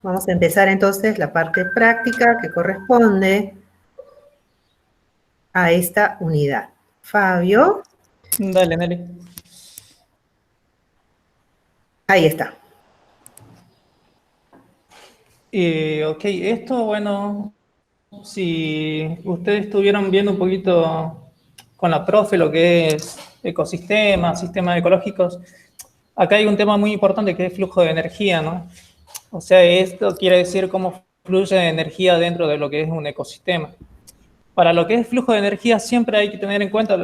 Vamos a empezar entonces la parte práctica que corresponde a esta unidad. Fabio. Dale, Nelly. Ahí está. Ok, esto, bueno, si ustedes estuvieron viendo un poquito con la profe lo que es ecosistemas, sistemas ecológicos, acá hay un tema muy importante que es flujo de energía, ¿no? O sea, esto quiere decir cómo fluye energía dentro de lo que es un ecosistema. Para lo que es flujo de energía siempre hay que tener en cuenta,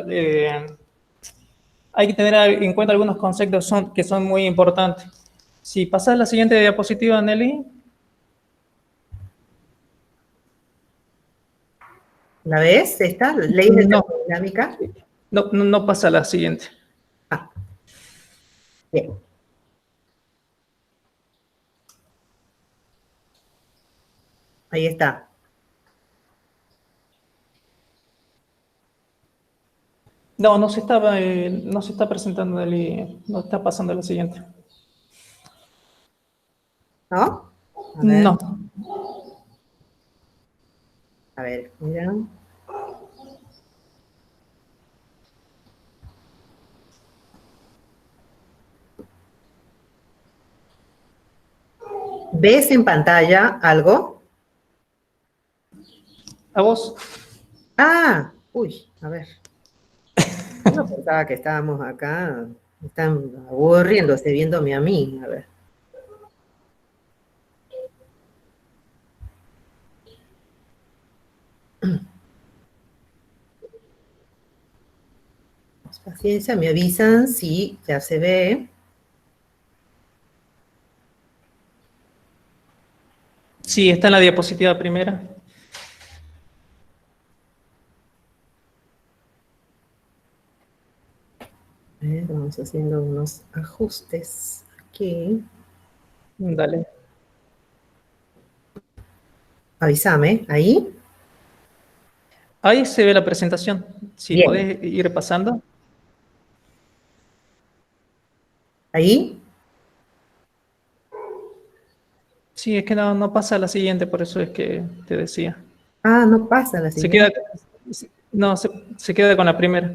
algunos conceptos que son muy importantes. Si pasas la siguiente diapositiva, Nelly. ¿La ves? ¿Esta? Ley de No, termodinámica. no pasa la siguiente. Ah, bien. Ahí está. No se está presentando, no está pasando la siguiente. ¿No? No. A ver, mira. ¿Ves en pantalla algo? ¿A vos? Ah, uy, a ver. Yo pensaba que estábamos acá. Están aburriéndose viéndome a mí. A ver. Paciencia, me avisan si ya se ve. Sí, está en la diapositiva primera. A ver, vamos haciendo unos ajustes aquí. Dale. Avísame, ahí. Ahí se ve la presentación. Si Bien, podés ir pasando. ahí. Sí, es que no pasa la siguiente, por eso es que te decía. Ah, no pasa la Se queda, siguiente. no, se queda con la primera.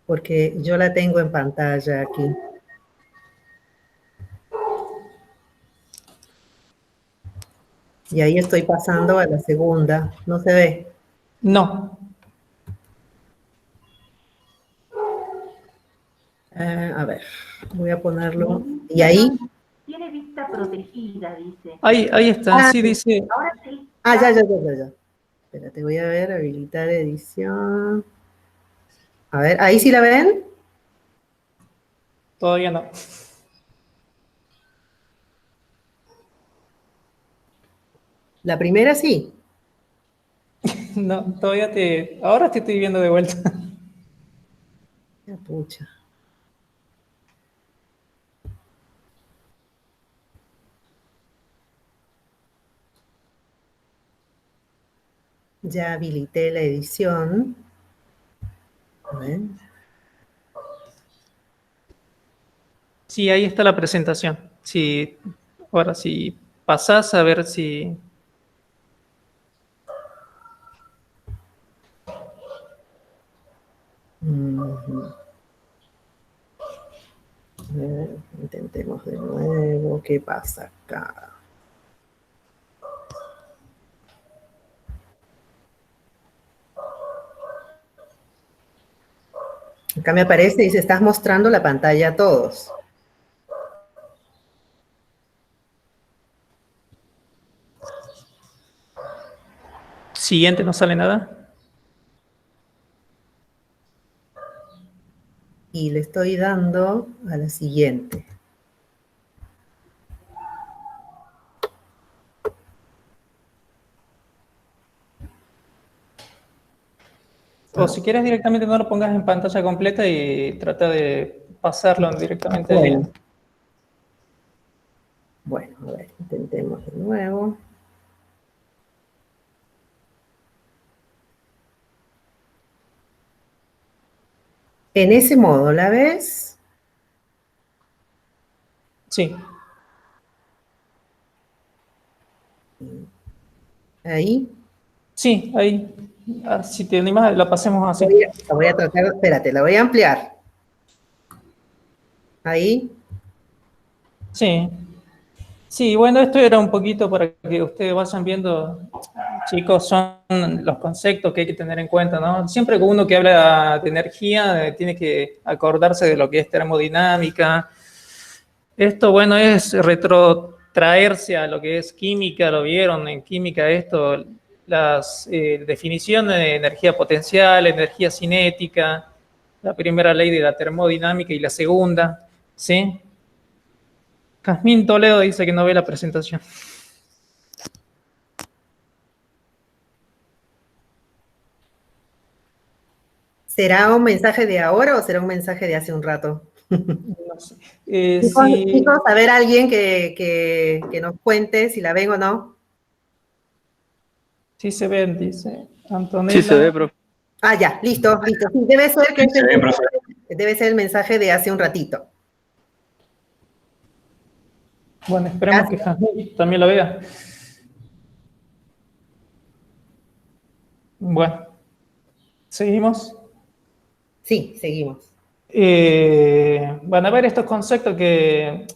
Porque yo la tengo en pantalla aquí. Y ahí estoy pasando a la segunda. No se ve. No. A ver, voy a ponerlo. Y ahí. Tiene vista protegida, dice. Ahí está, Ah, sí dice. Ahora sí. ya. Espérate, voy a ver, habilitar edición. A ver, ¿ahí sí la ven? Todavía no. La primera sí. No, ahora te estoy viendo de vuelta. Ya, pucha. Ya habilité la edición. A ver. Sí, ahí está la presentación. Sí, ahora si pasás a ver si. Ujú. A ver, intentemos de nuevo. ¿Qué pasa acá? Acá me aparece, dice, estás mostrando la pantalla a todos. Siguiente no sale nada. Y le estoy dando a la siguiente. O Ah, si quieres directamente no lo pongas en pantalla completa y trata de pasarlo directamente allí. bueno, bueno, a ver, intentemos de nuevo. En ese modo, ¿la ves? Sí. Ahí. Sí, ahí. Ah, si te animas, la pasemos así. La voy a tratar, espérate, la voy a ampliar. Ahí. Sí. Sí, bueno, esto era un poquito para que ustedes vayan viendo, chicos, son los conceptos que hay que tener en cuenta, ¿no? Siempre que uno que habla de energía, tiene que acordarse de lo que es termodinámica. Esto, bueno, es retrotraerse a lo que es química, lo vieron en química esto, las definiciones de energía potencial, energía cinética, la primera ley de la termodinámica y la segunda, ¿sí? Jazmín Toledo dice que no ve la presentación. ¿Será un mensaje de ahora o será un mensaje de hace un rato? No sé. Chicos, a ver, alguien que nos cuente si la ven o no. Sí se ven, dice Antonella. Sí se ve, profe. Ah, ya, listo, listo. Sí, debe ser que Sí, profe. debe ser el mensaje de hace un ratito. Bueno, esperemos que Jazmín también lo vea. Bueno, ¿seguimos? Sí, seguimos. Van a ver estos conceptos que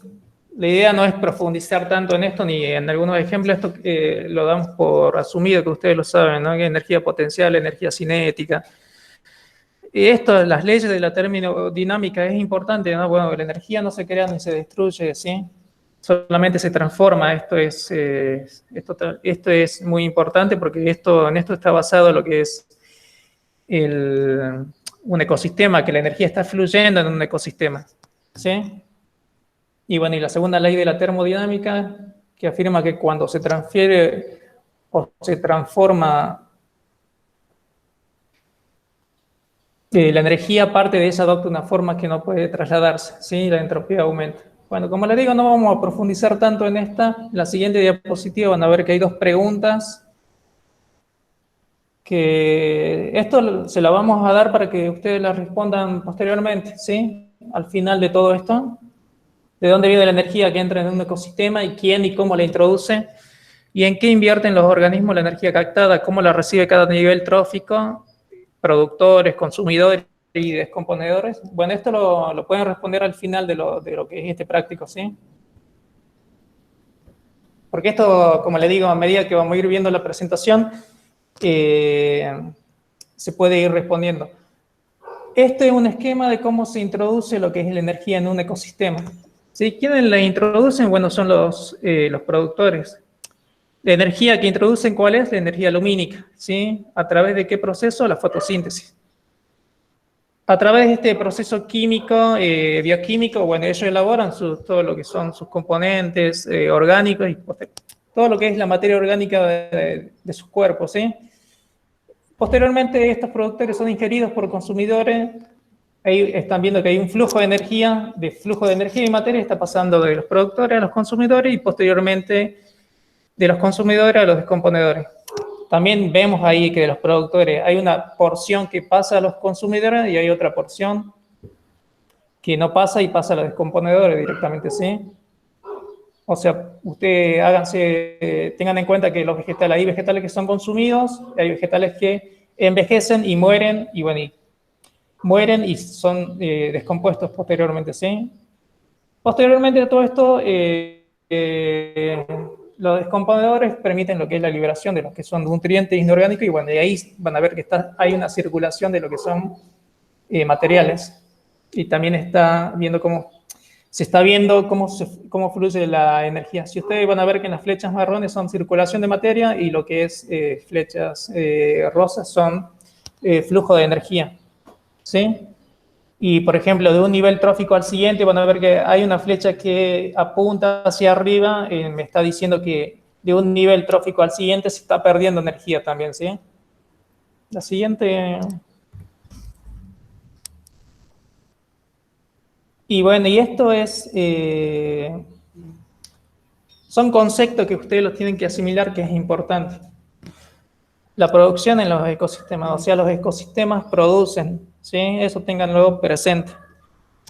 la idea no es profundizar tanto en esto, ni en algunos ejemplos, esto lo damos por asumido que ustedes lo saben, ¿no? Que energía potencial, energía cinética. Y esto, las leyes de la termodinámica es importante, ¿no? Bueno, la energía no se crea ni se destruye, ¿sí? Solamente se transforma. Esto es muy importante porque en esto está basado lo que es un ecosistema, que la energía está fluyendo en un ecosistema, ¿sí? Y bueno, y la segunda ley de la termodinámica, que afirma que cuando se transfiere o se transforma la energía, parte de ella adopta una forma que no puede trasladarse, ¿sí? La entropía aumenta. Bueno, como les digo, no vamos a profundizar tanto en esta. En la siguiente diapositiva van a ver que hay dos preguntas que esto se la vamos a dar para que ustedes la respondan posteriormente, ¿sí? Al final de todo esto, de dónde viene la energía que entra en un ecosistema y quién y cómo la introduce y en qué invierten los organismos la energía captada, cómo la recibe cada nivel trófico, productores, consumidores y descomponedores. Bueno, esto lo pueden responder al final de lo que es este práctico, ¿sí? Porque esto, como le digo, a medida que vamos a ir viendo la presentación, se puede ir respondiendo. Este es un esquema de cómo se introduce lo que es la energía en un ecosistema. ¿Sí? ¿Quiénes la introducen? Bueno, son los productores. La energía que introducen, ¿cuál es? La energía lumínica. ¿Sí? ¿A través de qué proceso? La fotosíntesis. A través de este proceso químico, bioquímico, bueno, ellos elaboran todo lo que son sus componentes orgánicos y todo lo que es la materia orgánica de sus cuerpos, ¿sí? Posteriormente, estos productores son ingeridos por consumidores. Ahí están viendo que hay un flujo de energía y materia, está pasando de los productores a los consumidores y posteriormente de los consumidores a los descomponedores. También vemos ahí que de los productores hay una porción que pasa a los consumidores y hay otra porción que no pasa y pasa a los descomponedores directamente, ¿sí? O sea, ustedes tengan en cuenta que hay vegetales que son consumidos, hay vegetales que envejecen y mueren, y bueno, mueren y son descompuestos posteriormente, ¿sí? Posteriormente a todo esto, los descomponedores permiten lo que es la liberación de lo que son nutrientes inorgánicos, y bueno, de ahí van a ver que hay una circulación de lo que son materiales, y también se está viendo cómo fluye la energía. Si ustedes van a ver que en las flechas marrones son circulación de materia y lo que es flechas rosas son flujo de energía, ¿sí? Y, por ejemplo, de un nivel trófico al siguiente van a ver que hay una flecha que apunta hacia arriba, me está diciendo que de un nivel trófico al siguiente se está perdiendo energía también, ¿sí? La siguiente... Y bueno, y esto son conceptos que ustedes los tienen que asimilar, que es importante. La producción en los ecosistemas, o sea, los ecosistemas producen, ¿sí? Eso ténganlo presente.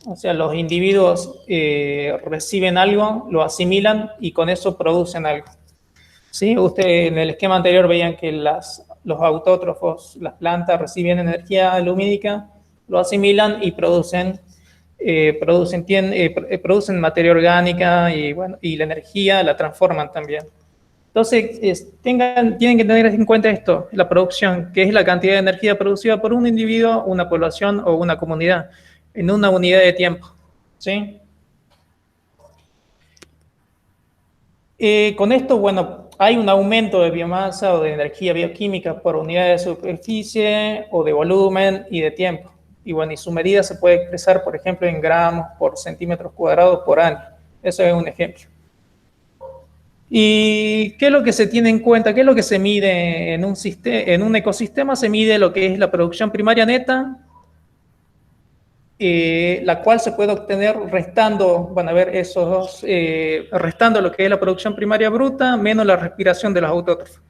O sea, los individuos reciben algo, lo asimilan y con eso producen algo. ¿Sí? Usted en el esquema anterior veían que los autótrofos, las plantas reciben energía lumínica, lo asimilan y producen materia orgánica y, bueno, y la energía la transforman también. Entonces, tienen que tener en cuenta esto, la producción, que es la cantidad de energía producida por un individuo, una población o una comunidad, en una unidad de tiempo. ¿Sí? Con esto, bueno, hay un aumento de biomasa o de energía bioquímica por unidad de superficie o de volumen y de tiempo. Y bueno, y su medida se puede expresar, por ejemplo, en gramos por centímetros cuadrados por año. Eso es un ejemplo. ¿Y qué es lo que se tiene en cuenta? ¿Qué es lo que se mide en un ecosistema? Se mide lo que es la producción primaria neta, la cual se puede obtener restando, van a ver restando lo que es la producción primaria bruta menos la respiración de los autótrofos.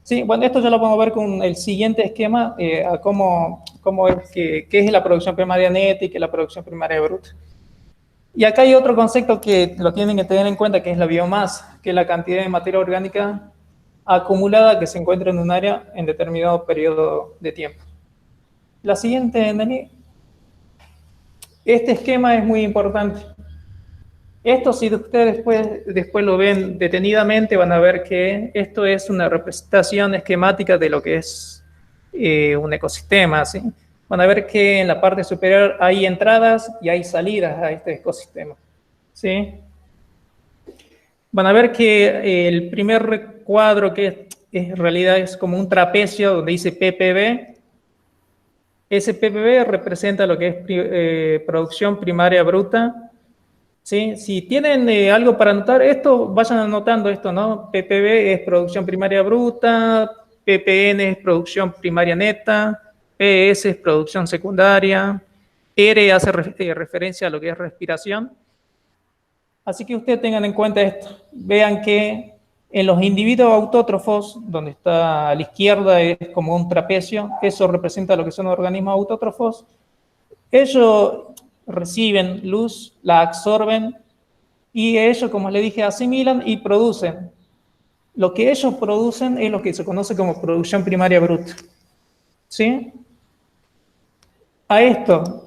Sí, bueno, esto ya lo vamos a ver con el siguiente esquema, a cómo es qué es la producción primaria neta y qué es la producción primaria bruta. Y acá hay otro concepto que lo tienen que tener en cuenta, que es la biomasa, que es la cantidad de materia orgánica acumulada que se encuentra en un área en determinado periodo de tiempo. La siguiente, Nelly. Este esquema es muy importante. Esto, si ustedes después lo ven detenidamente, van a ver que esto es una representación esquemática de lo que es un ecosistema, ¿sí? Van a ver que en la parte superior hay entradas y hay salidas a este ecosistema, ¿sí? Van a ver que el primer cuadro, que en realidad es como un trapecio donde dice PPB, ese PPB representa lo que es producción primaria bruta. ¿Sí? Si tienen algo para anotar esto, vayan anotando esto, ¿no? PPB es producción primaria bruta, PPN es producción primaria neta, PS es producción secundaria, R hace referencia a lo que es respiración. Así que ustedes tengan en cuenta esto. Vean que en los individuos autótrofos, donde está a la izquierda es como un trapecio, eso representa lo que son organismos autótrofos. Ellos reciben luz, la absorben y ellos, como les dije, asimilan y producen. Lo que ellos producen es lo que se conoce como producción primaria bruta. ¿Sí? A esto,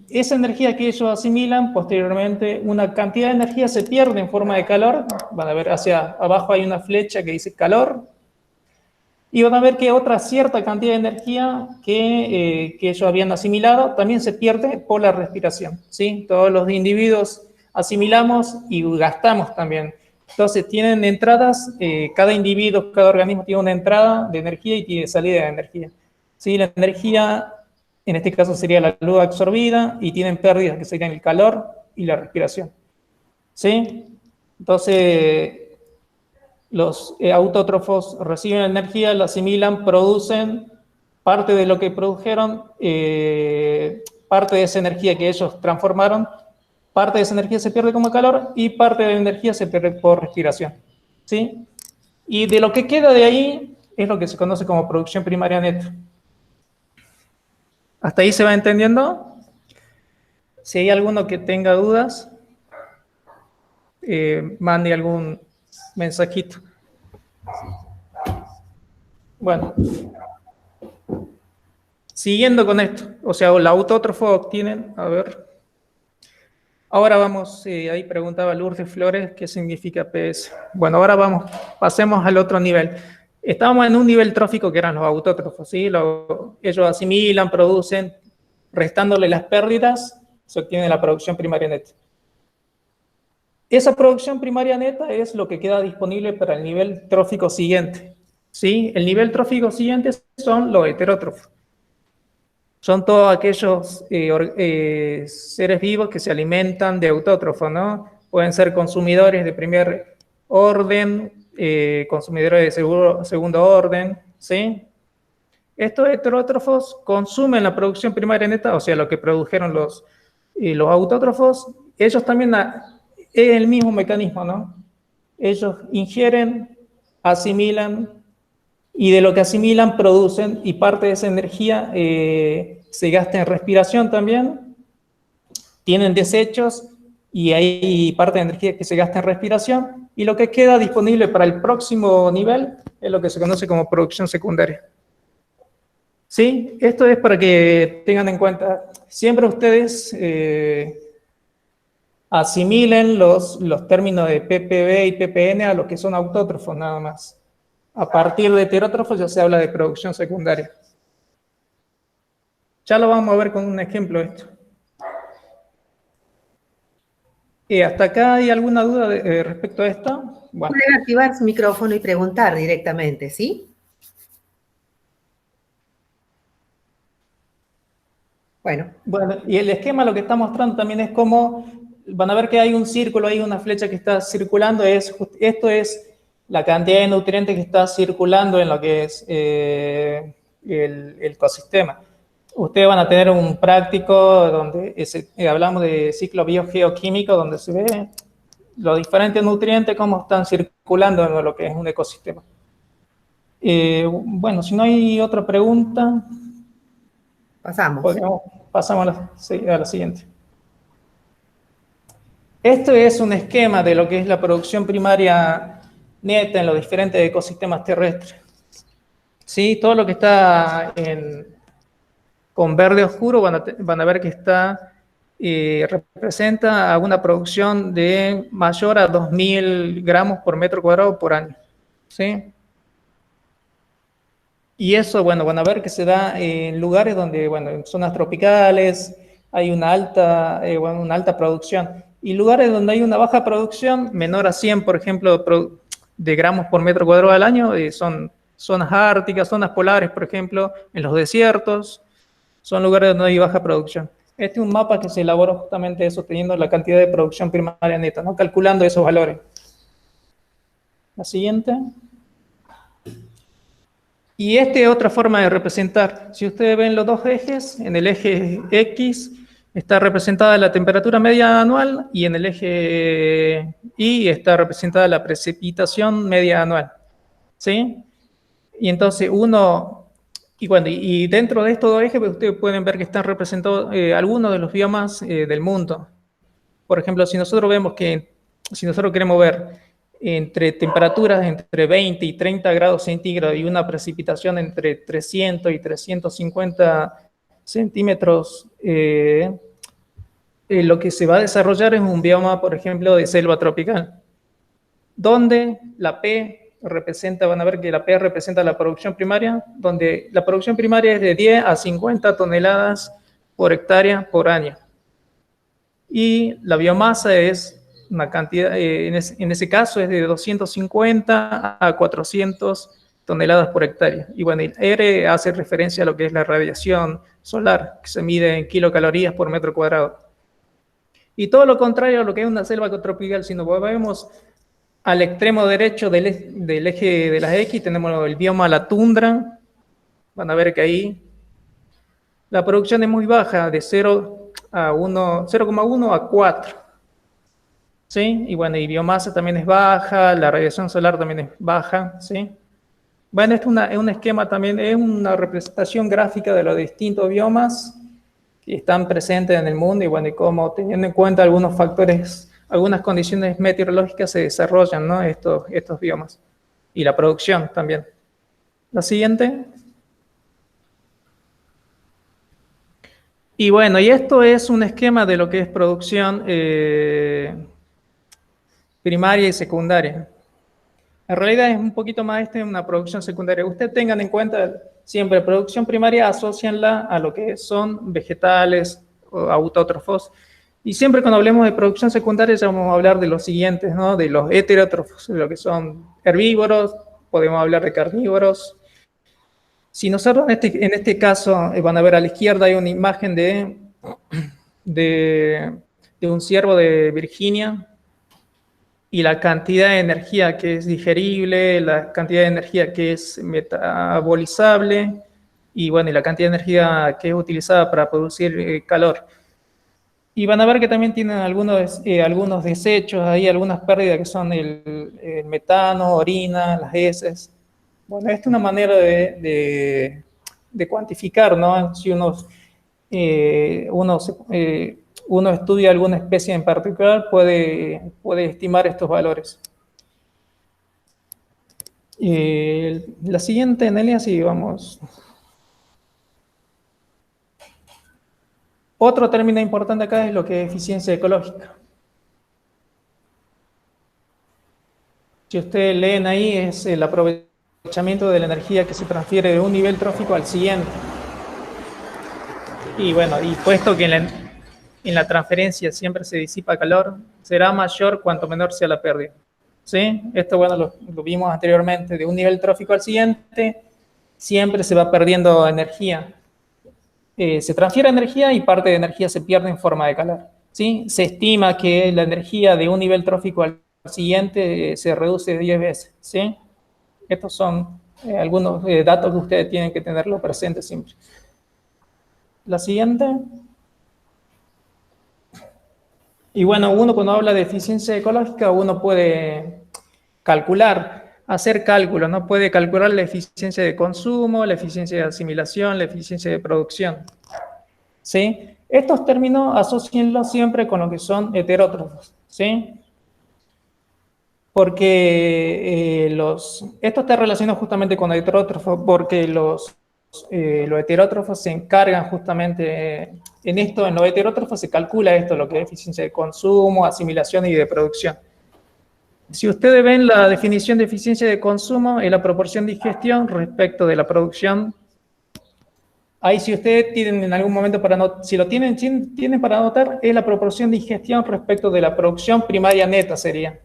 esa energía que ellos asimilan, posteriormente, una cantidad de energía se pierde en forma de calor. Van a ver hacia abajo hay una flecha que dice calor. Y van a ver que otra cierta cantidad de energía que ellos habían asimilado también se pierde por la respiración. ¿Sí? Todos los individuos asimilamos y gastamos también. Entonces tienen entradas, cada individuo, cada organismo tiene una entrada de energía y tiene salida de energía. ¿Sí? La energía, en este caso sería la luz absorbida, y tienen pérdidas que serían el calor y la respiración. ¿Sí? Entonces, los autótrofos reciben energía, la asimilan, producen parte de lo que produjeron, parte de esa energía que ellos transformaron, parte de esa energía se pierde como calor y parte de la energía se pierde por respiración. ¿Sí? Y de lo que queda de ahí es lo que se conoce como producción primaria neta. ¿Hasta ahí se va entendiendo? Si hay alguno que tenga dudas, mande algún mensajito. Bueno, siguiendo con esto, o sea, el autótrofo obtienen, a ver, ahora vamos, ahí preguntaba Lourdes Flores, ¿qué significa PS? Bueno, ahora pasemos al otro nivel. Estábamos en un nivel trófico que eran los autótrofos, ¿sí? Ellos asimilan, producen, restándole las pérdidas, se obtiene la producción primaria neta. Esa producción primaria neta es lo que queda disponible para el nivel trófico siguiente, ¿sí? El nivel trófico siguiente son los heterótrofos. Son todos aquellos seres vivos que se alimentan de autótrofos, ¿no? Pueden ser consumidores de primer orden, consumidores de segundo orden, ¿sí? Estos heterótrofos consumen la producción primaria neta, o sea, lo que produjeron los autótrofos. Ellos también, es el mismo mecanismo, ¿no? Ellos ingieren, asimilan, y de lo que asimilan producen, y parte de esa energía se gasta en respiración también. Tienen desechos y hay parte de energía que se gasta en respiración Y lo que queda disponible para el próximo nivel es lo que se conoce como producción secundaria. ¿Sí? Esto es para que tengan en cuenta, siempre ustedes asimilen los términos de ppb y ppn a lo que son autótrofos nada más. A partir de heterótrofos ya se habla de producción secundaria. Ya lo vamos a ver con un ejemplo esto. ¿Hasta acá hay alguna duda respecto a esto? Bueno. Pueden activar su micrófono y preguntar directamente, ¿sí? Bueno, y el esquema lo que está mostrando también es cómo, van a ver que hay un círculo, hay una flecha que está circulando, esto es la cantidad de nutrientes que está circulando en lo que es el ecosistema. Ustedes van a tener un práctico donde hablamos de ciclo biogeoquímico, donde se ve los diferentes nutrientes, cómo están circulando en lo que es un ecosistema. Bueno, si no hay otra pregunta, pasamos. Pasamos a la siguiente. Esto es un esquema de lo que es la producción primaria neta en los diferentes ecosistemas terrestres. ¿Sí? Todo lo que está con verde oscuro van a ver que está representa una producción de mayor a 2.000 gramos por metro cuadrado por año. ¿Sí? Y eso, bueno, van a ver que se da en lugares donde, bueno, en zonas tropicales hay una alta producción. Y lugares donde hay una baja producción, menor a 100, por ejemplo, de gramos por metro cuadrado al año, son zonas árticas, zonas polares, por ejemplo, en los desiertos, son lugares donde hay baja producción. Este es un mapa que se elaboró justamente eso, teniendo la cantidad de producción primaria neta, ¿no? Calculando esos valores. La siguiente. Y esta es otra forma de representar. Si ustedes ven los dos ejes, en el eje X está representada la temperatura media anual y en el eje Y está representada la precipitación media anual. ¿Sí? Y entonces y dentro de estos dos ejes ustedes pueden ver que están representados algunos de los biomas del mundo. Por ejemplo, si nosotros queremos ver entre temperaturas entre 20 y 30 grados centígrados y una precipitación entre 300 y 350 centímetros, lo que se va a desarrollar es un bioma, por ejemplo, de selva tropical, donde la P van a ver que la P representa la producción primaria, donde la producción primaria es de 10 a 50 toneladas por hectárea por año. Y la biomasa es una cantidad, en ese caso es de 250 a 400 toneladas por hectárea. Y bueno, el R hace referencia a lo que es la radiación solar, que se mide en kilocalorías por metro cuadrado. Y todo lo contrario a lo que es una selva tropical, si nos volvemos al extremo derecho del eje de las X, tenemos el bioma la tundra. Van a ver que ahí la producción es muy baja, de 0,1 a 4. ¿Sí? Y bueno, y biomasa también es baja, la radiación solar también es baja, ¿sí? Bueno, esto es un esquema también, es una representación gráfica de los distintos biomas que están presentes en el mundo y bueno, y cómo teniendo en cuenta algunos factores, algunas condiciones meteorológicas se desarrollan, ¿no? Estos biomas. Y la producción también. La siguiente. Y bueno, y esto es un esquema de lo que es producción primaria y secundaria. En realidad es un poquito más una producción secundaria. Ustedes tengan en cuenta siempre producción primaria, asocianla a lo que son vegetales o autótrofos. Y siempre cuando hablemos de producción secundaria ya vamos a hablar de los siguientes, ¿no? De los heterótrofos, de lo que son herbívoros, podemos hablar de carnívoros. Si nosotros en este caso van a ver a la izquierda hay una imagen de un ciervo de Virginia, y la cantidad de energía que es digerible, la cantidad de energía que es metabolizable, y bueno, y la cantidad de energía que es utilizada para producir calor. Y van a ver que también tienen algunos desechos, hay algunas pérdidas que son el metano, orina, las heces. Bueno, esta es una manera de cuantificar, ¿no? Si uno estudia alguna especie en particular, puede estimar estos valores. La siguiente, Nelia, sí, vamos. Otro término importante acá es lo que es eficiencia ecológica. Si ustedes leen ahí, es el aprovechamiento de la energía que se transfiere de un nivel trófico al siguiente. Y bueno, y puesto que en la transferencia siempre se disipa calor, será mayor cuanto menor sea la pérdida. ¿Sí? Esto, bueno, lo vimos anteriormente, de un nivel trófico al siguiente, siempre se va perdiendo energía. Se transfiere energía y parte de energía se pierde en forma de calor. ¿Sí? Se estima que la energía de un nivel trófico al siguiente se reduce 10 veces. ¿Sí? Estos son algunos datos que ustedes tienen que tenerlo presente siempre. La siguiente. Y bueno, uno cuando habla de eficiencia ecológica, uno puede calcular, hacer cálculos, ¿no? Puede calcular la eficiencia de consumo, la eficiencia de asimilación, la eficiencia de producción. ¿Sí? Estos términos asócienlos siempre con lo que son heterótrofos, ¿sí? Porque esto está relacionado justamente con heterótrofos, porque los heterótrofos se encargan justamente en los heterótrofos se calcula esto, lo que es eficiencia de consumo, asimilación y de producción. Si ustedes ven la definición de eficiencia de consumo, es la proporción de ingestión respecto de la producción. Ahí si ustedes tienen en algún momento para anotar, si lo tienen para anotar, es la proporción de ingestión respecto de la producción primaria neta sería.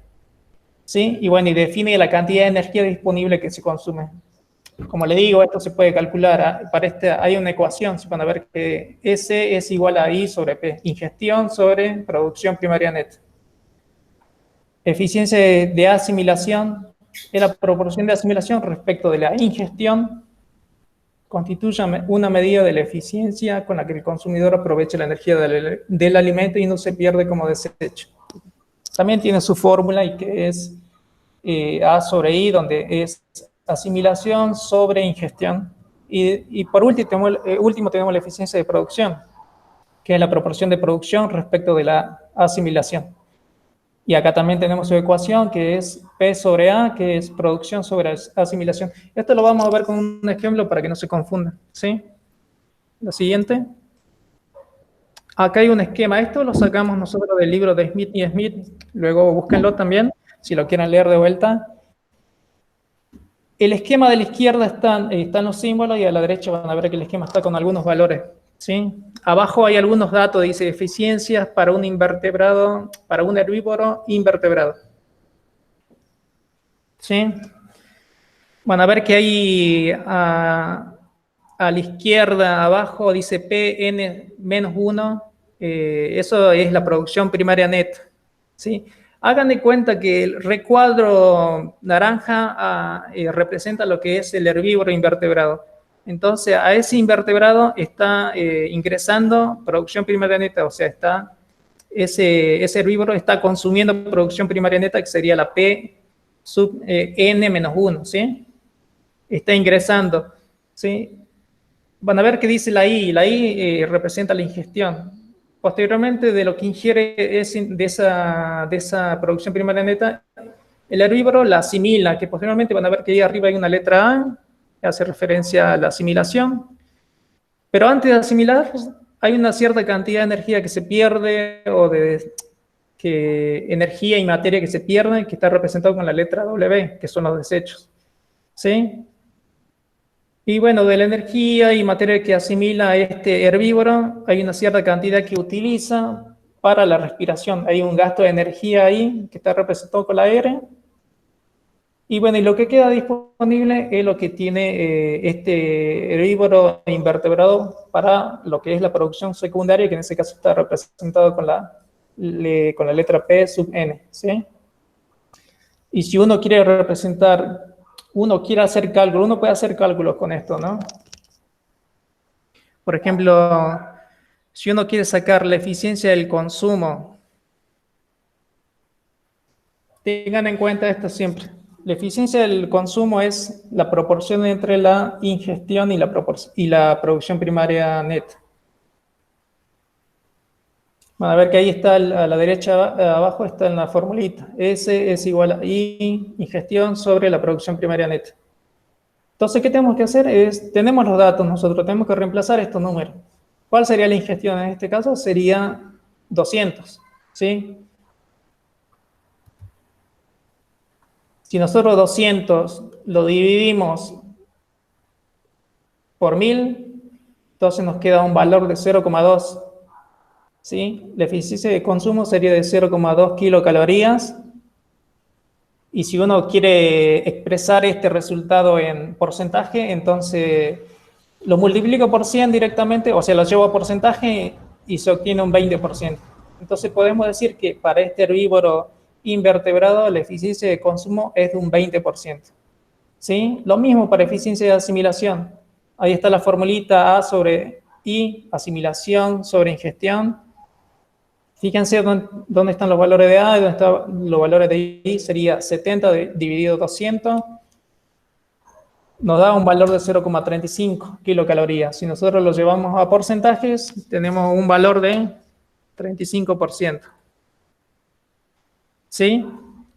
¿Sí? Y bueno, y define la cantidad de energía disponible que se consume. Como le digo, esto se puede calcular. Para hay una ecuación, se van a ver que S es igual a I sobre P. Ingestión sobre producción primaria neta. Eficiencia de asimilación es la proporción de asimilación respecto de la ingestión. Constituye una medida de la eficiencia con la que el consumidor aprovecha la energía del alimento y no se pierde como desecho. También tiene su fórmula y que es A sobre I, donde es asimilación sobre ingestión. Y por último tenemos la eficiencia de producción, que es la proporción de producción respecto de la asimilación. Y acá también tenemos su ecuación, que es P sobre A, que es producción sobre asimilación. Esto lo vamos a ver con un ejemplo para que no se confunda, ¿sí? La siguiente. Acá hay un esquema. Esto lo sacamos nosotros del libro de Smith y Smith. Luego búsquenlo también, si lo quieren leer de vuelta. El esquema de la izquierda están los símbolos y a la derecha van a ver que el esquema está con algunos valores, ¿sí? Abajo hay algunos datos, dice eficiencias para un invertebrado, para un herbívoro invertebrado. ¿Sí? Van a ver que hay a la izquierda abajo dice Pn-1, eso es la producción primaria neta, ¿sí? Hagan de cuenta que el recuadro naranja representa lo que es el herbívoro invertebrado. Entonces, a ese invertebrado está ingresando producción primaria neta, o sea, ese herbívoro está consumiendo producción primaria neta, que sería la P sub N-1, ¿sí? Está ingresando, ¿sí? Van a ver que dice la I representa la ingestión. Posteriormente, de lo que ingiere de esa producción primaria neta, el herbívoro la asimila, que posteriormente van a ver que ahí arriba hay una letra A, que hace referencia a la asimilación. Pero antes de asimilar, hay una cierta cantidad de energía que se pierde, o energía y materia que se pierden, que está representado con la letra W, que son los desechos. ¿Sí? Y bueno, de la energía y materia que asimila este herbívoro, hay una cierta cantidad que utiliza para la respiración. Hay un gasto de energía ahí que está representado con la R. Y bueno, y lo que queda disponible es lo que tiene este herbívoro invertebrado para lo que es la producción secundaria, que en este caso está representado con la letra P sub N, ¿sí? Y si uno quiere hacer cálculo, uno puede hacer cálculos con esto, ¿no? Por ejemplo, si uno quiere sacar la eficiencia del consumo, tengan en cuenta esto siempre. La eficiencia del consumo es la proporción entre la ingestión y la producción primaria neta. Van a ver que ahí está, a la derecha abajo está en la formulita. S es igual a I, ingestión sobre la producción primaria neta. Entonces, ¿qué tenemos que hacer? Tenemos los datos nosotros, tenemos que reemplazar estos números. ¿Cuál sería la ingestión en este caso? Sería 200, ¿sí? Si nosotros 200 lo dividimos por 1000, entonces nos queda un valor de 0,2, ¿sí? La eficiencia de consumo sería de 0,2 kilocalorías. Y si uno quiere expresar este resultado en porcentaje, entonces lo multiplico por 100 directamente, o sea, lo llevo a porcentaje y se obtiene un 20%. Entonces podemos decir que para este herbívoro invertebrado la eficiencia de consumo es de un 20%. ¿Sí? Lo mismo para eficiencia de asimilación. Ahí está la formulita A sobre I, asimilación sobre ingestión. Fíjense dónde están los valores de A y dónde están los valores de I. Sería 70 dividido 200. Nos da un valor de 0,35 kilocalorías. Si nosotros lo llevamos a porcentajes, tenemos un valor de 35%. ¿Sí?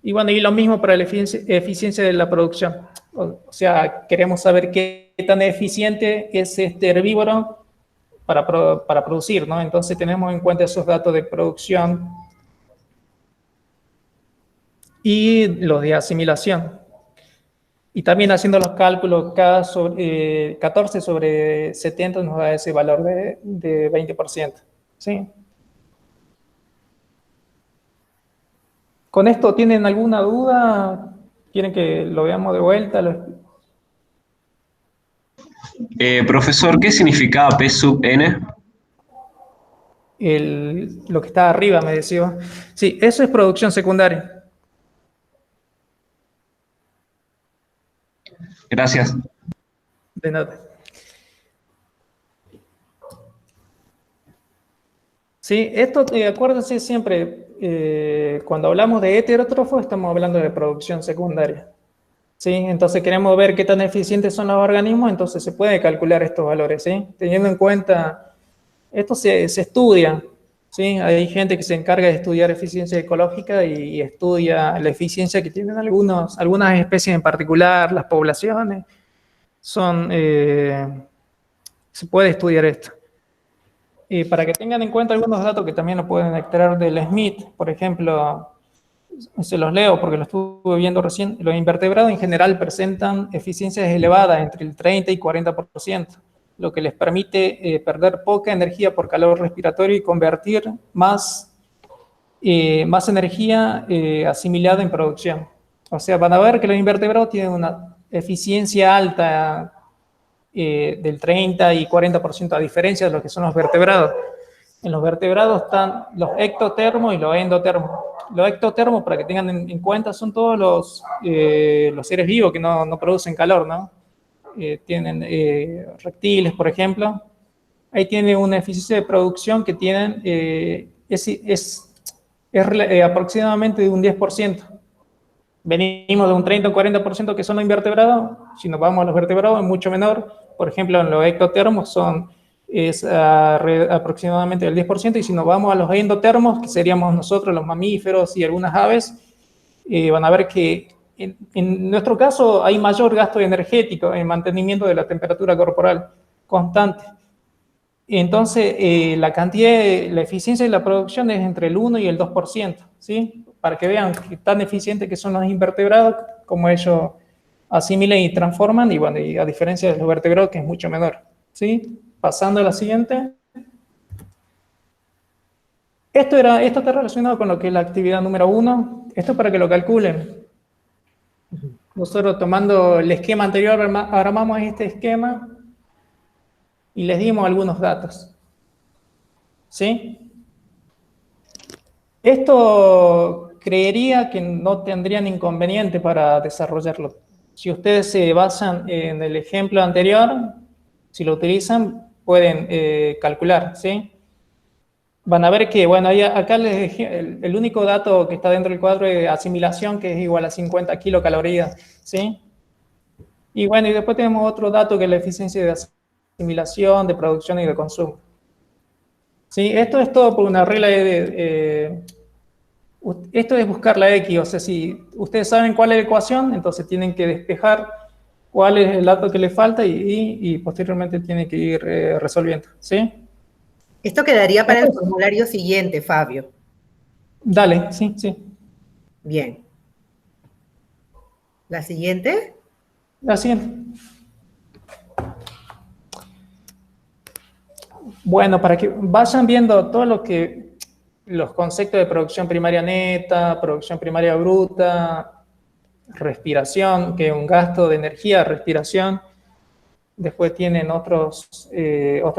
Y bueno, y lo mismo para la eficiencia de la producción. O sea, queremos saber qué tan eficiente es este herbívoro para producir, ¿no? Entonces tenemos en cuenta esos datos de producción y los de asimilación. Y también haciendo los cálculos, 14 sobre 70 nos da ese valor de 20%. ¿Sí? ¿Con esto tienen alguna duda? ¿Quieren que lo veamos de vuelta? Profesor, ¿qué significaba P sub N? Lo que está arriba, me decía. Sí, eso es producción secundaria. Gracias. De nada. Sí, esto, acuérdense siempre, cuando hablamos de heterótrofo, estamos hablando de producción secundaria. ¿Sí? Entonces queremos ver qué tan eficientes son los organismos, entonces se puede calcular estos valores, ¿sí? Teniendo en cuenta, esto se estudia, ¿sí? Hay gente que se encarga de estudiar eficiencia ecológica y estudia la eficiencia que tienen algunas especies en particular, las poblaciones, se puede estudiar esto. Para que tengan en cuenta algunos datos que también lo pueden extraer del Smith, por ejemplo, se los leo porque lo estuve viendo recién. Los invertebrados en general presentan eficiencias elevadas entre el 30 y 40%, lo que les permite perder poca energía por calor respiratorio y convertir más energía asimilada en producción. O sea, van a ver que los invertebrados tienen una eficiencia alta del 30 y 40% a diferencia de lo que son los vertebrados. En los vertebrados están los ectotermos y los endotermos. Los ectotermos, para que tengan en cuenta, son todos los seres vivos que no producen calor, ¿no? Tienen reptiles, por ejemplo. Ahí tiene una eficiencia de producción que tienen, es aproximadamente de un 10%. Venimos de un 30 o 40% que son los invertebrados. Si nos vamos a los vertebrados, es mucho menor. Por ejemplo, en los ectotermos es aproximadamente el 10%, y si nos vamos a los endotermos, que seríamos nosotros, los mamíferos y algunas aves, van a ver que en nuestro caso hay mayor gasto energético en mantenimiento de la temperatura corporal constante. Entonces, la eficiencia de la producción es entre el 1 y el 2%, ¿sí? Para que vean qué tan eficientes que son los invertebrados, cómo ellos asimilan y transforman, y bueno, y a diferencia de los vertebrados, que es mucho menor, ¿sí? Pasando a la siguiente. Esto está relacionado con lo que es la actividad número 1. Esto es para que lo calculen. Nosotros, tomando el esquema anterior, armamos este esquema y les dimos algunos datos. ¿Sí? Esto creería que no tendrían inconveniente para desarrollarlo. Si ustedes se basan en el ejemplo anterior, si lo utilizan, pueden calcular, ¿sí? Van a ver que, bueno, acá les dejé el único dato que está dentro del cuadro de asimilación, que es igual a 50 kilocalorías, ¿sí? Y bueno, y después tenemos otro dato que es la eficiencia de asimilación, de producción y de consumo. Sí, esto es todo por una regla esto es buscar la X, o sea, si ustedes saben cuál es la ecuación, entonces tienen que despejar cuál es el dato que le falta y posteriormente tienen que ir resolviendo, ¿sí? Esto quedaría para el formulario siguiente, Fabio. Dale, sí, sí. Bien. ¿La siguiente? La siguiente. Bueno, para que vayan viendo todo lo que los conceptos de producción primaria neta, producción primaria bruta, respiración, que es un gasto de energía, respiración. Después tienen otro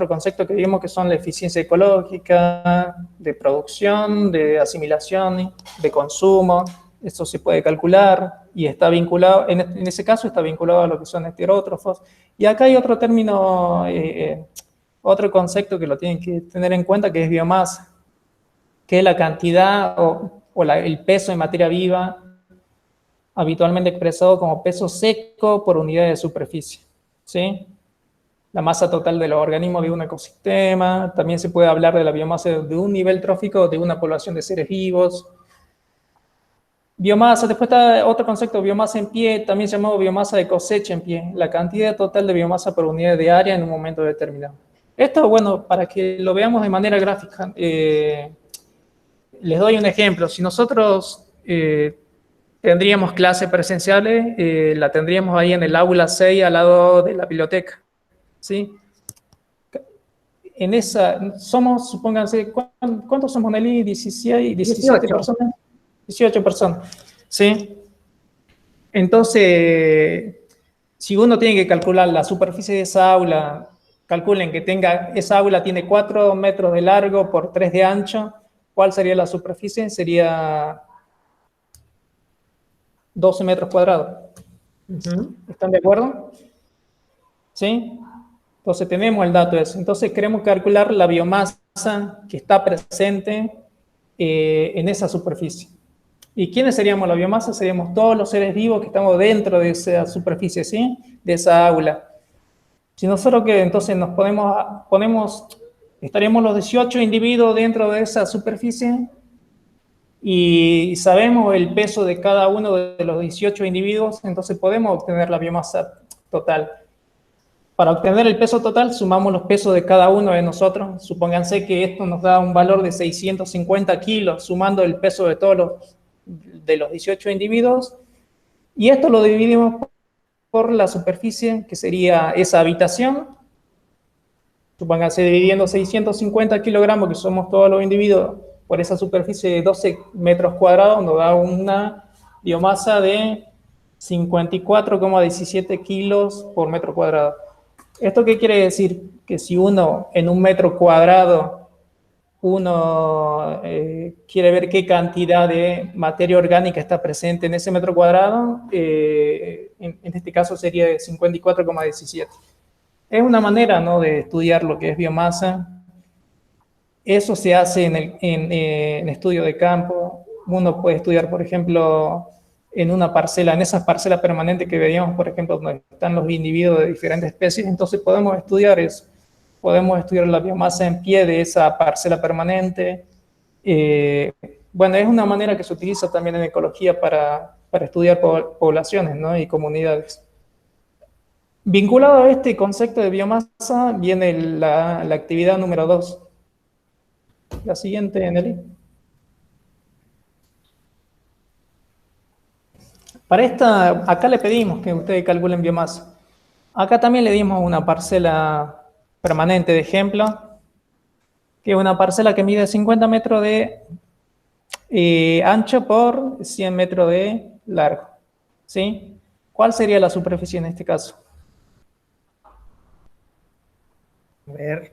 concepto que digamos que son la eficiencia ecológica, de producción, de asimilación, de consumo. Eso se puede calcular y está vinculado, en ese caso está vinculado a lo que son estereótrofos. Y acá hay otro término, otro concepto que lo tienen que tener en cuenta, que es biomasa, que es la cantidad el peso en materia viva, habitualmente expresado como peso seco por unidad de superficie, ¿sí? La masa total de los organismos de un ecosistema. También se puede hablar de la biomasa de un nivel trófico de una población de seres vivos. Biomasa, después está otro concepto, biomasa en pie, también llamado biomasa de cosecha en pie, la cantidad total de biomasa por unidad de área en un momento determinado. Esto, bueno, para que lo veamos de manera gráfica, les doy un ejemplo. Si nosotros tendríamos clases presenciales, la tendríamos ahí en el aula 6 al lado de la biblioteca, ¿sí? En esa, supónganse, ¿cuántos somos, Nelly? 16, 17 18. personas. 18 personas, ¿sí? Entonces, si uno tiene que calcular la superficie de esa aula, calculen que esa aula tiene 4 metros de largo por 3 de ancho, ¿cuál sería la superficie? Sería 12 metros cuadrados. ¿Están de acuerdo? ¿Sí? Entonces tenemos el dato de eso. Entonces queremos calcular la biomasa que está presente en esa superficie. ¿Y quiénes seríamos la biomasa? Seríamos todos los seres vivos que estamos dentro de esa superficie, ¿sí? De esa aula. Si nosotros que entonces nos estaríamos los 18 individuos dentro de esa superficie y sabemos el peso de cada uno de los 18 individuos, entonces podemos obtener la biomasa total. Para obtener el peso total, sumamos los pesos de cada uno de nosotros. Supónganse que esto nos da un valor de 650 kilos, sumando el peso de todos de los 18 individuos. Y esto lo dividimos por la superficie, que sería esa habitación. Supónganse dividiendo 650 kilogramos, que somos todos los individuos, por esa superficie de 12 metros cuadrados, nos da una biomasa de 54,17 kilos por metro cuadrado. ¿Esto qué quiere decir? Que si uno en un metro cuadrado, uno quiere ver qué cantidad de materia orgánica está presente en ese metro cuadrado, en este caso sería de 54,17. Es una manera, ¿no?, de estudiar lo que es biomasa. Eso se hace en estudio de campo. Uno puede estudiar, por ejemplo, en esas parcelas permanentes que veíamos, por ejemplo, donde están los individuos de diferentes especies, entonces podemos estudiar eso. Podemos estudiar la biomasa en pie de esa parcela permanente. Bueno, es una manera que se utiliza también en ecología para estudiar poblaciones, ¿no?, y comunidades. Vinculado a este concepto de biomasa viene la actividad número 2. La siguiente, Nelly. Para esta, acá le pedimos que ustedes calculen biomasa. Acá también le dimos una parcela permanente de ejemplo, que es una parcela que mide 50 metros de ancho por 100 metros de largo, ¿sí? ¿Cuál sería la superficie en este caso? A ver.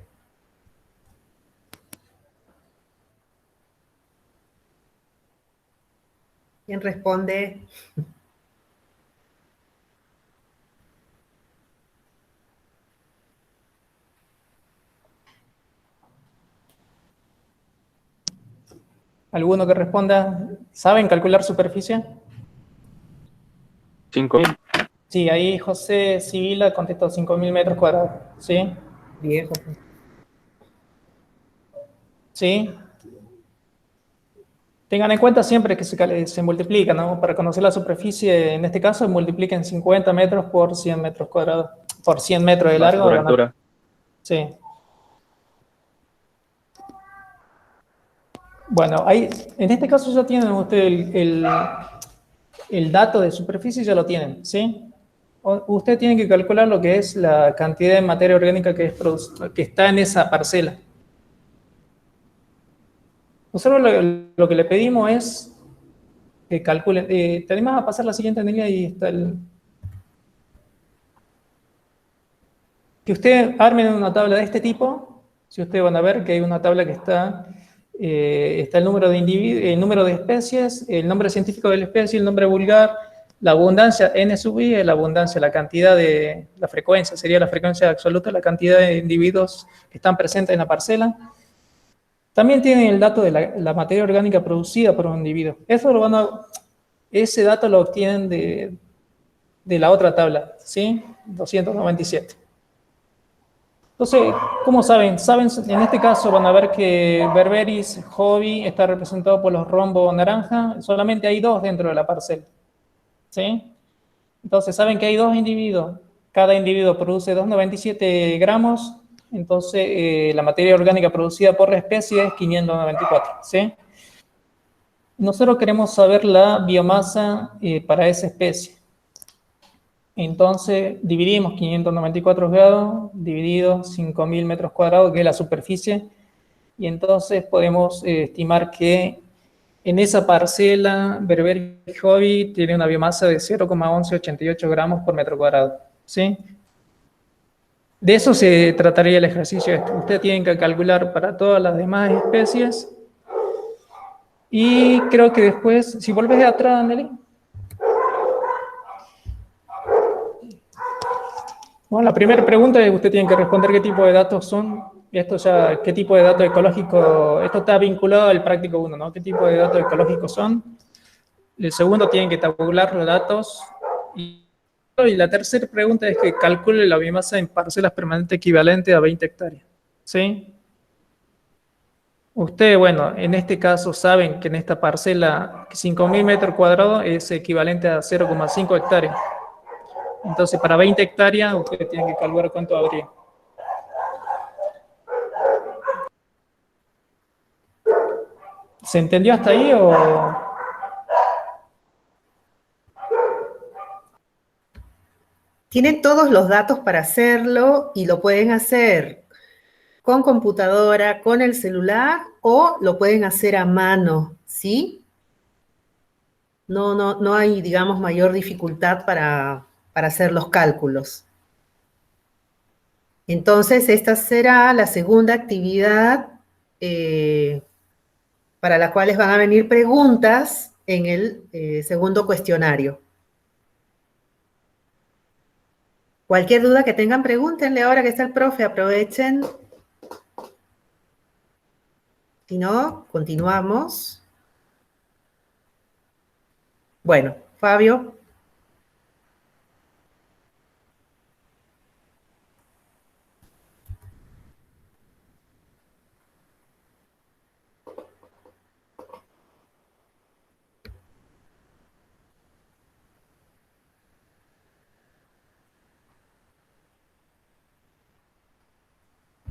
¿Quién responde? ¿Alguno que responda? ¿Saben calcular superficie? 5.000. Sí, ahí José Sibila contestó 5.000 metros cuadrados, ¿sí? Viejo. ¿sí? Tengan en cuenta siempre que se multiplica, ¿no? Para conocer la superficie, en este caso, multipliquen 50 metros por 100 metros cuadrados, por 100 metros de Base largo. por altura. Sí. Bueno, ahí, en este caso ya tienen ustedes el dato de superficie, ya lo tienen, ¿sí? Ustedes tienen que calcular lo que es la cantidad de materia orgánica que está en esa parcela. Nosotros lo que le pedimos es que calculen. ¿Te animas a pasar la siguiente línea? Ahí está que ustedes armen una tabla de este tipo. Si ustedes van a ver que hay una tabla que está el número de individuos, el número de especies, el nombre científico de la especie, el nombre vulgar, la abundancia n sub i, la abundancia, la cantidad de, la frecuencia, sería la frecuencia absoluta, la cantidad de individuos que están presentes en la parcela. También tienen el dato de la materia orgánica producida por un individuo. Ese dato lo obtienen de la otra tabla, ¿sí? 297. Entonces, ¿cómo saben? En este caso van a ver que Berberis Hobby está representado por los rombos naranja. Solamente hay 2 dentro de la parcela, ¿sí? Entonces, saben que hay 2 individuos. Cada individuo produce 297 gramos. Entonces, la materia orgánica producida por la especie es 594, ¿sí? Nosotros queremos saber la biomasa para esa especie. Entonces, dividimos 594 grados, dividido 5.000 metros cuadrados, que es la superficie, y entonces podemos estimar que en esa parcela, Berber Hobby tiene una biomasa de 0,1188 gramos por metro cuadrado, ¿sí? De eso se trataría el ejercicio. Ustedes tienen que calcular para todas las demás especies, y creo que después, si volvés de atrás, Andeli. Bueno, la primera pregunta es, usted tiene que responder qué tipo de datos son. Esto ya, qué tipo de datos ecológicos, esto está vinculado al práctico 1, ¿no? ¿Qué tipo de datos ecológicos son? El segundo, tienen que tabular los datos. Y la tercera pregunta es que calcule la biomasa en parcelas permanentes equivalente a 20 hectáreas. ¿Sí? Ustedes, bueno, en este caso saben que en esta parcela 5.000 metros cuadrados es equivalente a 0,5 hectáreas. Entonces, para 20 hectáreas, ustedes tienen que calcular cuánto habría. ¿Se entendió hasta ahí o...? Tienen todos los datos para hacerlo y lo pueden hacer con computadora, con el celular o lo pueden hacer a mano, ¿sí? No hay, digamos, mayor dificultad para hacer los cálculos. Entonces, esta será la segunda actividad para la cual les van a venir preguntas en el segundo cuestionario. Cualquier duda que tengan, pregúntenle ahora que está el profe, aprovechen. Si no, continuamos. Bueno, Fabio.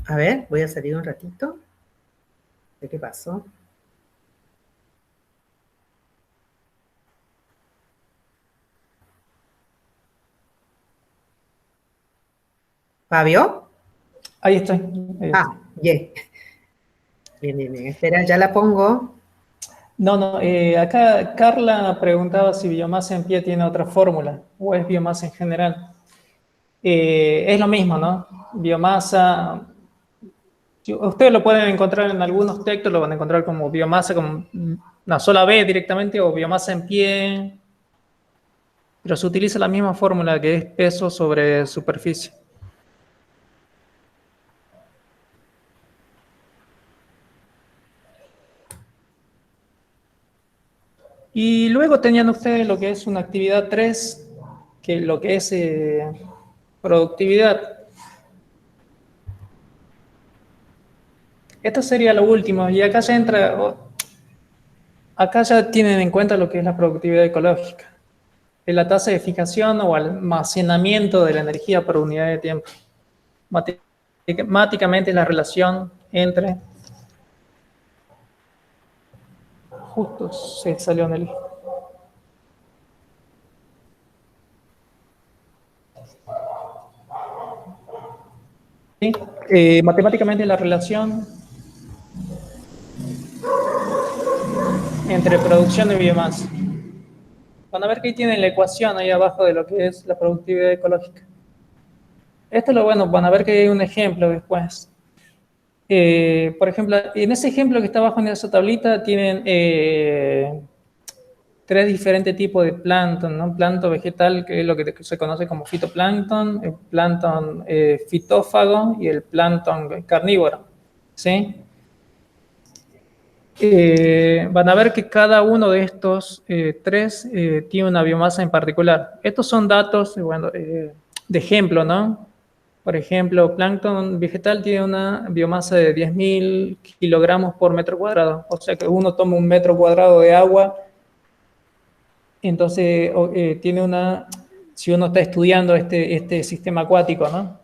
A ver, voy a salir un ratito. ¿Qué pasó? ¿Fabio? Ahí estoy. Ah, bien. Bien. Espera, ya la pongo. No, acá Carla preguntaba si biomasa en pie tiene otra fórmula o es biomasa en general. Es lo mismo, ¿no? Biomasa, ustedes lo pueden encontrar en algunos textos, lo van a encontrar como biomasa con una sola B directamente o biomasa en pie, pero se utiliza la misma fórmula que es peso sobre superficie. Y luego tenían ustedes lo que es una actividad 3, que lo que es productividad. Esto sería lo último, y acá ya entra, acá ya tienen en cuenta lo que es la productividad ecológica, es la tasa de fijación o almacenamiento de la energía por unidad de tiempo. Matemáticamente la relación entre, justo se salió en el... ¿Sí? Matemáticamente la relación entre producción de biomasa. Van a ver que ahí tienen la ecuación ahí abajo de lo que es la productividad ecológica. Esto es lo bueno, van a ver que hay un ejemplo después. Por ejemplo, en ese ejemplo que está abajo en esa tablita tienen tres diferentes tipos de plancton, ¿no? Plancton vegetal, que es lo que se conoce como fitoplancton, el plancton fitófago y el plancton carnívoro, ¿sí? Van a ver que cada uno de estos tres tiene una biomasa en particular. Estos son datos, bueno, de ejemplo, ¿no? Por ejemplo, plancton vegetal tiene una biomasa de 10.000 kilogramos por metro cuadrado. O sea que uno toma un metro cuadrado de agua, entonces tiene una, si uno está estudiando este sistema acuático, ¿no?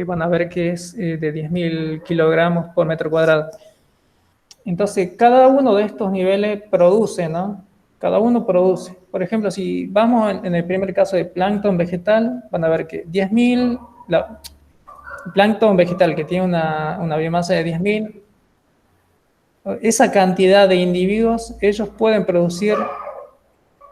Van a ver que es de 10.000 kilogramos por metro cuadrado. Entonces, cada uno de estos niveles produce, ¿no? Cada uno produce. Por ejemplo, si vamos en el primer caso de plancton vegetal, van a ver que 10.000, plancton vegetal que tiene una biomasa de 10.000, esa cantidad de individuos, ellos pueden producir,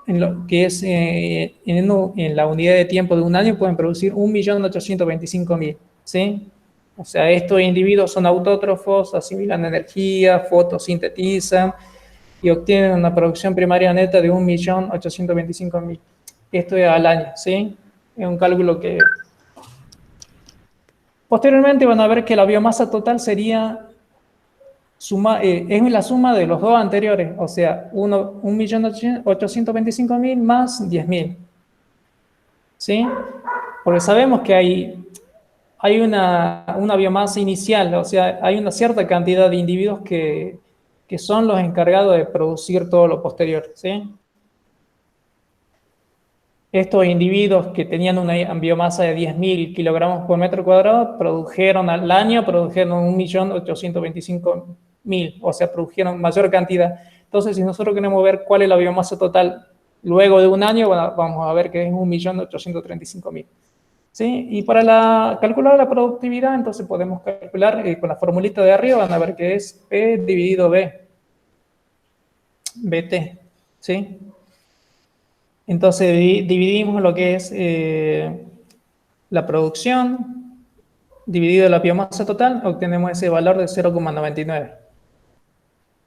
en lo que es en la unidad de tiempo de un año, pueden producir 1.825.000, ¿sí? O sea, estos individuos son autótrofos, asimilan energía, fotosintetizan y obtienen una producción primaria neta de 1.825.000. Esto es al año, ¿sí? Es un cálculo que... Posteriormente van a ver que la biomasa total sería... es la suma de los dos anteriores, o sea, 1.825.000 más 10.000. ¿Sí? Porque sabemos que hay una biomasa inicial, o sea, hay una cierta cantidad de individuos que son los encargados de producir todo lo posterior, ¿sí? Estos individuos que tenían una biomasa de 10.000 kilogramos por metro cuadrado produjeron al año, produjeron 1.825.000, o sea, produjeron mayor cantidad. Entonces, si nosotros queremos ver cuál es la biomasa total luego de un año, bueno, vamos a ver que es 1.835.000. ¿Sí? Y para calcular la productividad, entonces podemos calcular con la formulita de arriba, van a ver que es P dividido B, BT, ¿sí? Entonces dividimos lo que es la producción, dividido la biomasa total, obtenemos ese valor de 0,99.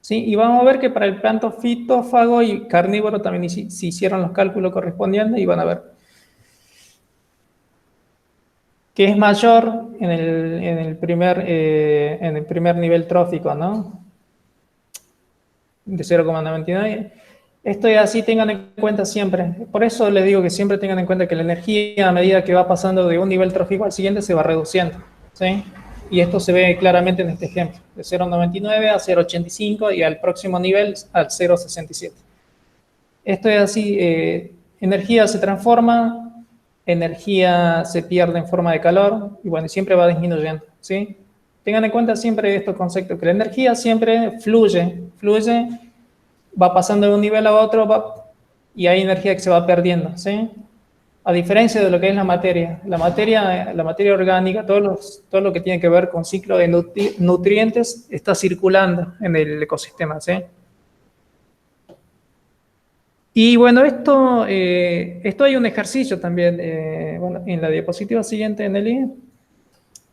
¿Sí? Y vamos a ver que para el plancton fitófago y carnívoro también se hicieron los cálculos correspondientes y van a ver que es mayor en el primer nivel trófico, ¿no? De 0,99. Esto es así, tengan en cuenta siempre. Por eso les digo que siempre tengan en cuenta que la energía, a medida que va pasando de un nivel trófico al siguiente, se va reduciendo, ¿sí? Y esto se ve claramente en este ejemplo, de 0,99 a 0,85 y al próximo nivel al 0,67. Esto es así, energía se transforma, energía se pierde en forma de calor y bueno, siempre va disminuyendo, ¿sí? Tengan en cuenta siempre estos conceptos, que la energía siempre fluye, va pasando de un nivel a otro y hay energía que se va perdiendo, ¿sí? A diferencia de lo que es la materia orgánica, todo lo que tiene que ver con ciclo de nutrientes está circulando en el ecosistema, ¿sí? Y bueno, esto hay un ejercicio también, bueno, en la diapositiva siguiente, Nelly,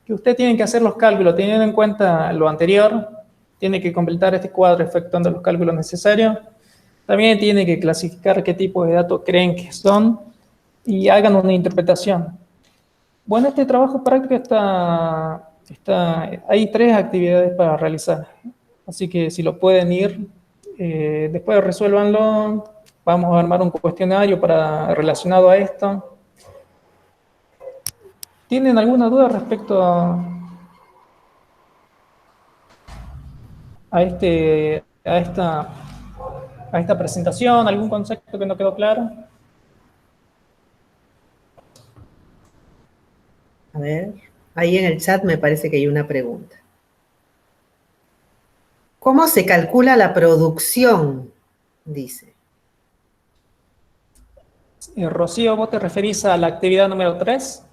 que usted tiene que hacer los cálculos, teniendo en cuenta lo anterior, tiene que completar este cuadro efectuando los cálculos necesarios, también tiene que clasificar qué tipo de datos creen que son y hagan una interpretación. Bueno, este trabajo práctico hay 3 actividades para realizar, así que si lo pueden ir, después resuélvanlo. Vamos a armar un cuestionario relacionado a esto. ¿Tienen alguna duda respecto a a esta presentación, algún concepto que no quedó claro. A ver, ahí en el chat me parece que hay una pregunta. ¿Cómo se calcula la producción? Dice. Rocío, ¿vos te referís a la actividad número 3?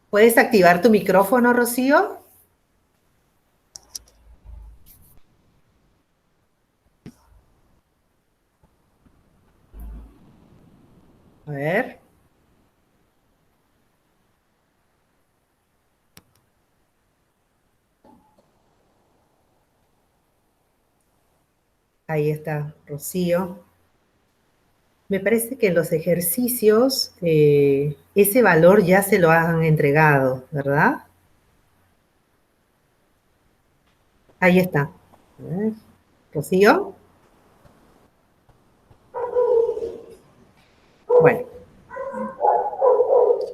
¿Puedes activar tu micrófono, Rocío? A ver. Ahí está, Rocío. Me parece que en los ejercicios ese valor ya se lo han entregado, ¿verdad? Ahí está. A ver, Rocío. Bueno,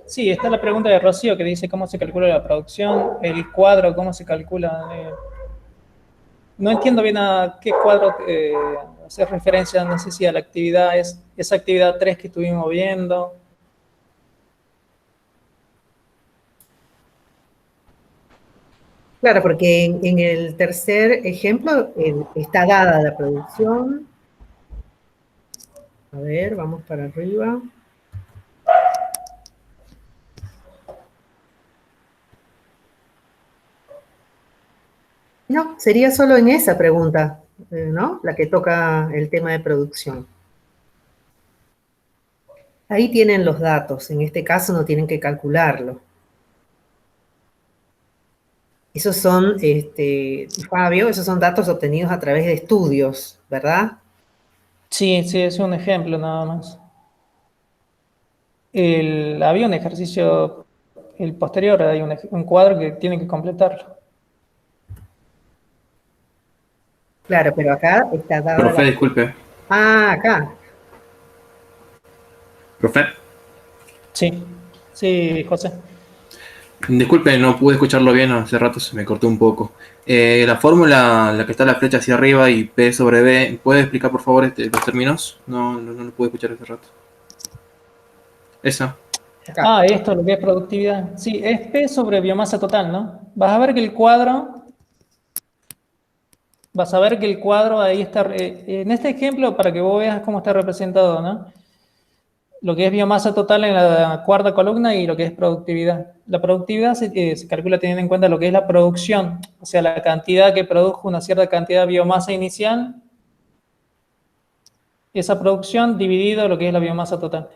Sí, está la pregunta de Rocío que dice cómo se calcula la producción, el cuadro, cómo se calcula. No entiendo bien a qué cuadro hace referencia, no sé si a la actividad, es esa actividad 3 que estuvimos viendo. claro, porque en el tercer ejemplo está dada la producción. A ver, vamos para arriba. No, sería solo en esa pregunta, ¿no? La que toca el tema de producción. Ahí tienen los datos, en este caso no tienen que calcularlo. Esos son, Fabio, esos son datos obtenidos a través de estudios, ¿verdad? Sí, sí, es un ejemplo nada más. Había un ejercicio, el posterior, hay un cuadro que tiene que completarlo. Claro, pero acá está dada Profe, la... disculpe. Ah, acá. Profe, Sí, sí, José. disculpe, no pude escucharlo bien, hace rato se me cortó un poco. La fórmula en la que está la flecha hacia arriba y P sobre B, ¿puede explicar por favor los términos? No lo pude escuchar hace rato. Esa. Acá. Ah, esto, lo que es productividad. Sí, es P sobre biomasa total, ¿no? Vas a ver que el cuadro ahí está, en este ejemplo, para que vos veas cómo está representado, ¿no? Lo que es biomasa total en la cuarta columna y lo que es productividad. La productividad se calcula teniendo en cuenta lo que es la producción, o sea, la cantidad que produjo una cierta cantidad de biomasa inicial, esa producción dividido lo que es la biomasa total.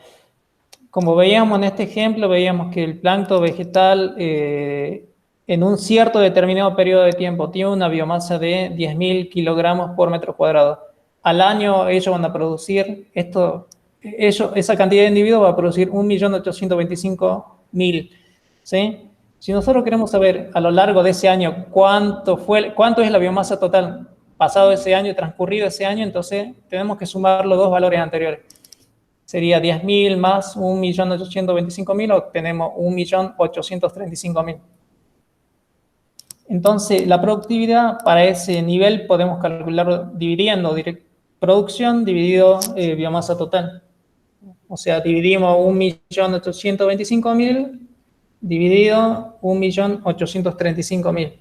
Como veíamos en este ejemplo, veíamos que el plancton vegetal en un cierto determinado periodo de tiempo tiene una biomasa de 10.000 kilogramos por metro cuadrado. Al año ellos van a producir esa cantidad de individuos va a producir 1.825.000. ¿Sí? Si nosotros queremos saber a lo largo de ese año cuánto es la biomasa total pasado ese año y transcurrido ese año, entonces tenemos que sumar los dos valores anteriores. Sería 10.000 más 1.825.000, obtenemos 1.835.000. Entonces, la productividad para ese nivel podemos calcularlo dividiendo producción dividido biomasa total. O sea, dividimos 1.825.000 dividido 1.835.000.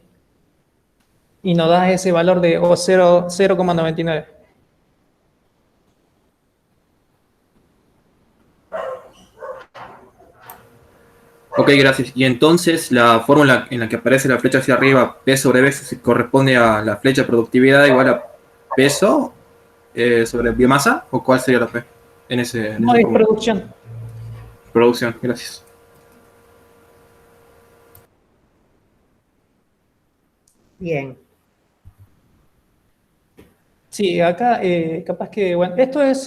Y nos da ese valor de 0,99. Ok, gracias. Y entonces la fórmula en la que aparece la flecha hacia arriba, P sobre B, corresponde a la flecha de productividad igual a peso sobre biomasa, ¿o cuál sería la P en esa No es fórmula? producción. Producción, gracias. Bien. Sí, acá capaz que, bueno, esto es,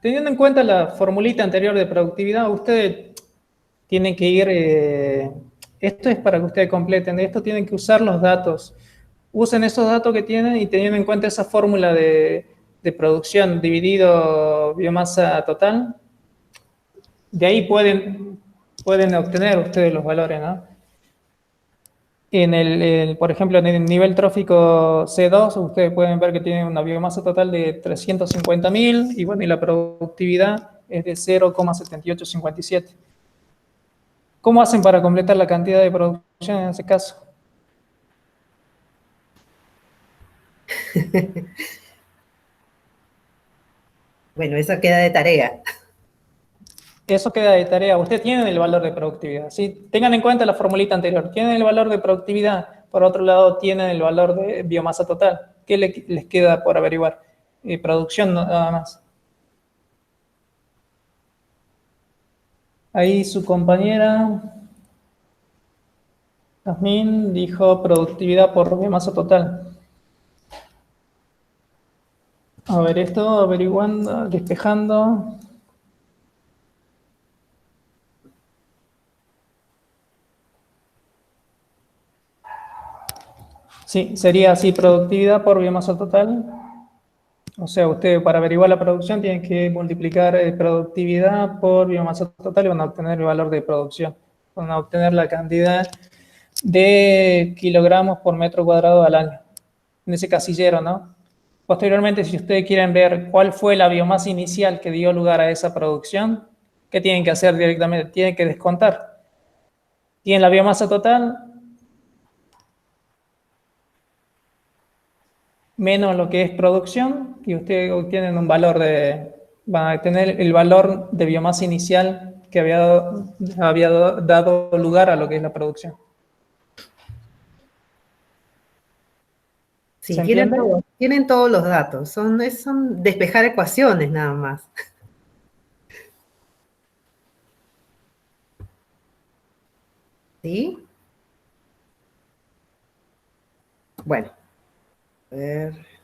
teniendo en cuenta la formulita anterior de productividad, ustedes tienen que ir, esto es para que ustedes completen, esto tienen que usar los datos. Usen esos datos que tienen y teniendo en cuenta esa fórmula de producción dividido biomasa total, de ahí pueden obtener ustedes los valores, ¿no? Por ejemplo, en el nivel trófico C2, ustedes pueden ver que tiene una biomasa total de 350.000 y bueno, y la productividad es de 0,7857. ¿Cómo hacen para completar la cantidad de producción en ese caso? Bueno, eso queda de tarea. Eso queda de tarea. Ustedes tienen el valor de productividad, ¿sí? Tengan en cuenta la formulita anterior. Tienen el valor de productividad. Por otro lado, tienen el valor de biomasa total. ¿Qué les queda por averiguar? Producción nada más. Ahí su compañera Jazmín dijo productividad por biomasa total. A ver, esto averiguando, despejando. Sí, sería así, productividad por biomasa total. O sea, usted para averiguar la producción tienen que multiplicar productividad por biomasa total y van a obtener el valor de producción. Van a obtener la cantidad de kilogramos por metro cuadrado al año. En ese casillero, ¿no? Posteriormente, si ustedes quieren ver cuál fue la biomasa inicial que dio lugar a esa producción, ¿qué tienen que hacer directamente? Tienen que descontar. Tienen la biomasa total menos lo que es producción y ustedes obtienen un valor van a tener el valor de biomasa inicial que había dado lugar a lo que es la producción. ¿Se Sí, entiende? tienen todos los datos. Son despejar ecuaciones nada más. ¿Sí? Bueno, a ver.